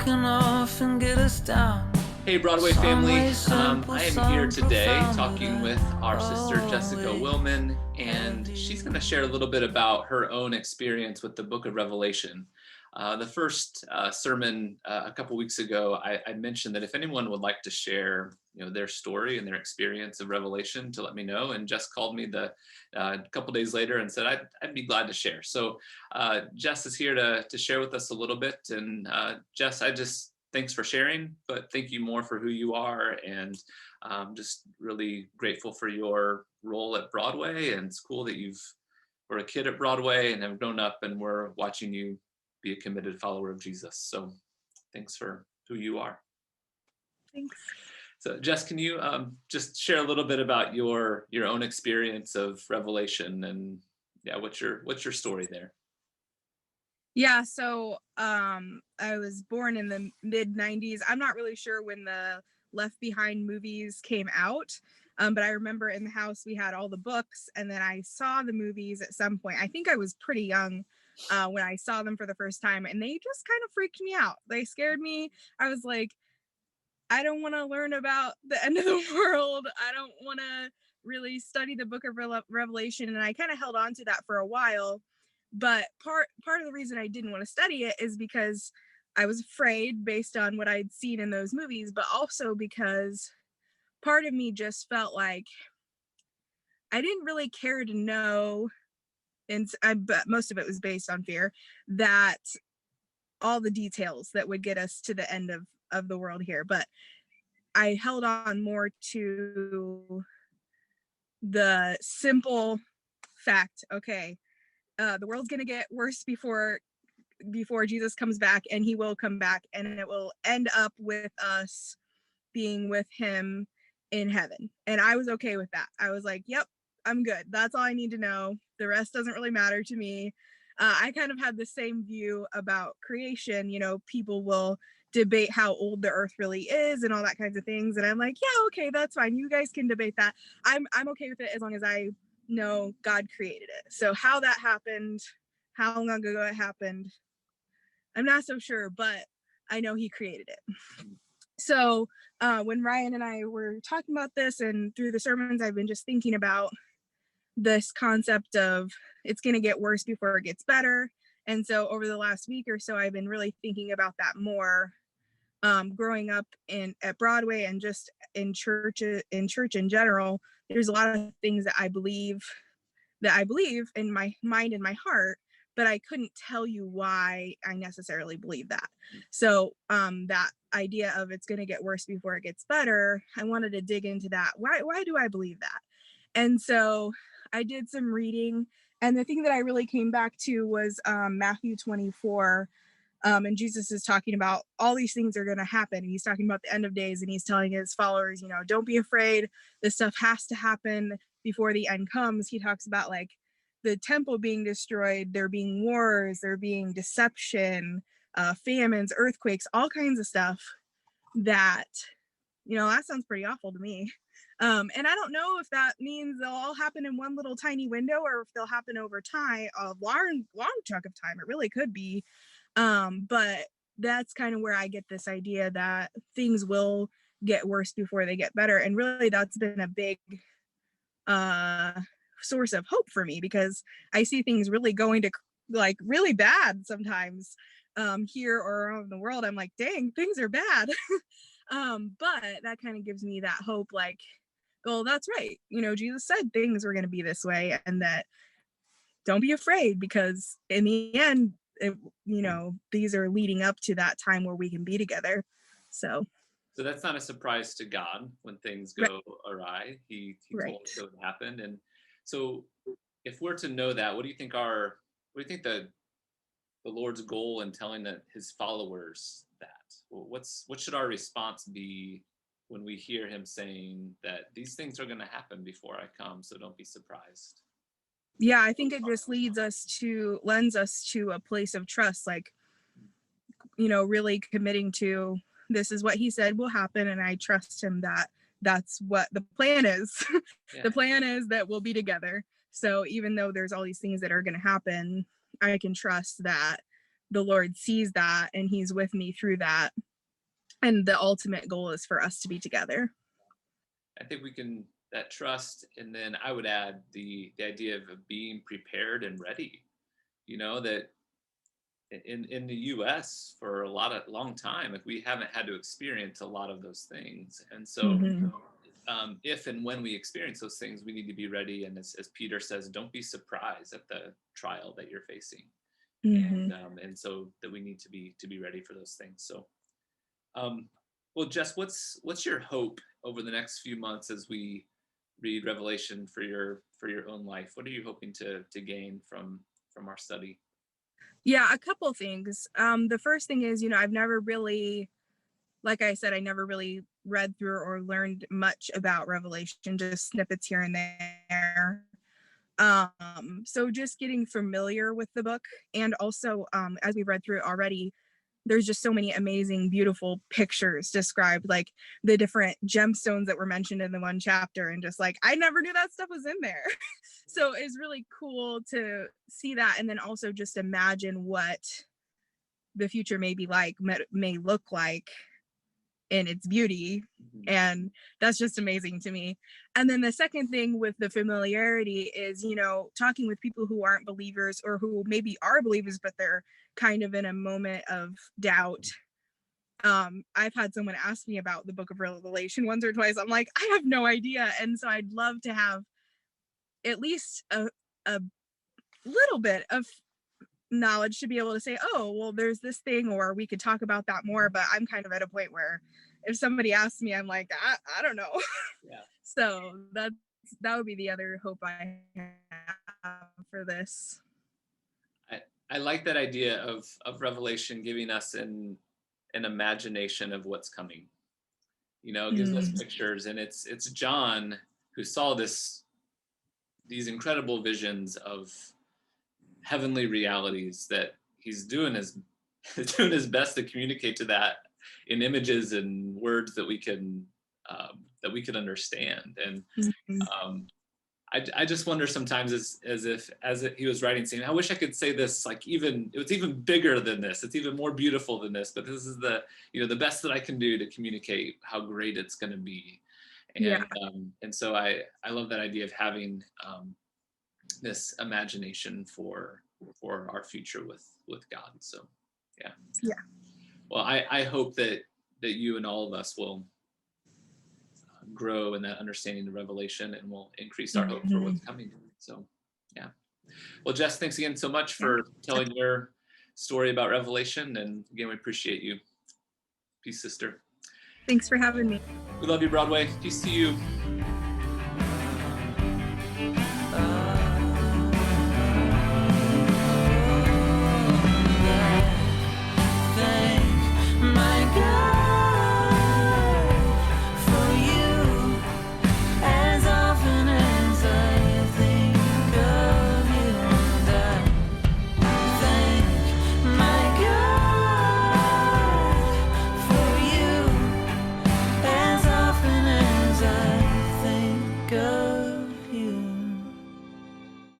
can often get us down. Hey, Broadway family. I am here today talking with our sister, Jessica Willman, and she's going to share a little bit about her own experience with the book of Revelation. The first sermon a couple weeks ago, I mentioned that if anyone would like to share, their story and their experience of Revelation, to let me know. And Jess called me a couple days later and said I'd be glad to share. So Jess is here to share with us a little bit. And Jess, thanks for sharing, but thank you more for who you are, and just really grateful for your role at Broadway. And it's cool that were a kid at Broadway and have grown up, and we're watching you be a committed follower of Jesus. So thanks for who you are. Thanks. So Jess, can you just share a little bit about your own experience of Revelation, and what's your story there? Yeah, so I was born in the mid-90s. I'm not really sure when the Left Behind movies came out, but I remember in the house we had all the books, and then I saw the movies at some point. I think I was pretty young when I saw them for the first time, and they just kind of freaked me out. They scared me. I was like, I don't want to learn about the end of the world. I don't want to really study the book of Revelation, and I kind of held on to that for a while. But part of the reason I didn't want to study it is because I was afraid based on what I'd seen in those movies, but also because part of me just felt like I didn't really care to know, and but most of it was based on fear, that all the details that would get us to the end of the world here. But I held on more to the simple fact, okay, the world's going to get worse before Jesus comes back, and he will come back, and it will end up with us being with him in heaven. And I was okay with that. I was like, yep, I'm good. That's all I need to know. The rest doesn't really matter to me. I kind of had the same view about creation. People will debate how old the earth really is and all that kinds of things. And I'm like, yeah, okay, that's fine. You guys can debate that. I'm okay with it as long as I know God created it. So how that happened, how long ago it happened, I'm not so sure, but I know he created it. So when Ryan and I were talking about this, and through the sermons, I've been just thinking about this concept of it's going to get worse before it gets better. And so over the last week or so, I've been really thinking about that more. Growing up at Broadway and just in church in general, there's a lot of things that I believe in my mind and my heart, but I couldn't tell you why I necessarily believe that. So that idea of it's going to get worse before it gets better, I wanted to dig into that. Why do I believe that? And so I did some reading, and the thing that I really came back to was Matthew 24. And Jesus is talking about all these things are going to happen. And he's talking about the end of days, and he's telling his followers, don't be afraid. This stuff has to happen before the end comes. He talks about like the temple being destroyed, there being wars, there being deception, famines, earthquakes, all kinds of stuff that, that sounds pretty awful to me. And I don't know if that means they'll all happen in one little tiny window, or if they'll happen over time, a long chunk of time. It really could be. But that's kind of where I get this idea that things will get worse before they get better. And really that's been a big source of hope for me, because I see things really going to like really bad sometimes here or around the world. I'm like, dang, things are bad. But that kind of gives me that hope, like, well, that's right. Jesus said things were going to be this way, and that don't be afraid, because in the end, these are leading up to that time where we can be together. So that's not a surprise to God when things go awry. He right. told us it would happen. And so if we're to know that, what do you think the Lord's goal in telling his followers that? Well, what should our response be when we hear him saying that these things are going to happen before I come, so don't be surprised? Yeah, I think it just lends us to a place of trust, like, really committing to, this is what he said will happen, and I trust him that that's what the plan is. Yeah. The plan is that we'll be together. So even though there's all these things that are going to happen, I can trust that the Lord sees that and he's with me through that. And the ultimate goal is for us to be together. I think we can, that trust, and then I would add the idea of being prepared and ready. You know, that in the US for a long time, like, we haven't had to experience a lot of those things. And so if and when we experience those things, we need to be ready. And as Peter says, don't be surprised at the trial that you're facing. And so that we need to be ready for those things. So well, Jess, what's your hope over the next few months as we read Revelation for your own life? What are you hoping to gain from our study? Yeah, a couple things. The first thing is, I've never really, like I said, I never really read through or learned much about Revelation, just snippets here and there. So just getting familiar with the book, and also as we've read through it already, there's just so many amazing, beautiful pictures described, like the different gemstones that were mentioned in the one chapter, and just like, I never knew that stuff was in there. So it's really cool to see that, and then also just imagine what the future may be like, may look like in its beauty. And that's just amazing to me. And then the second thing with the familiarity is, talking with people who aren't believers, or who maybe are believers but they're kind of in a moment of doubt. I've had someone ask me about the book of Revelation once or twice. I'm like, I have no idea. And so I'd love to have at least a little bit of knowledge to be able to say, oh, well, there's this thing, or we could talk about that more. But I'm kind of at a point where if somebody asks me, I'm like, I don't know. Yeah. So that would be the other hope I have for this. I like that idea of Revelation giving us an imagination of what's coming. It gives us pictures, and it's John who saw these incredible visions of heavenly realities that he's doing his best to communicate to that in images and words that we can understand. And I just wonder sometimes, as if he was writing, saying, I wish I could say this, like, it's even bigger than this, it's even more beautiful than this, but this is the best that I can do to communicate how great it's going to be. And so I love that idea of having this imagination for our future with God. So yeah. Well, I hope that you and all of us will grow in that understanding of Revelation, and will increase our hope for what's coming. So yeah. Well, Jess, thanks again so much for telling your story about Revelation, and again, we appreciate you. Peace, sister. Thanks for having me. We love you, Broadway. Peace to you.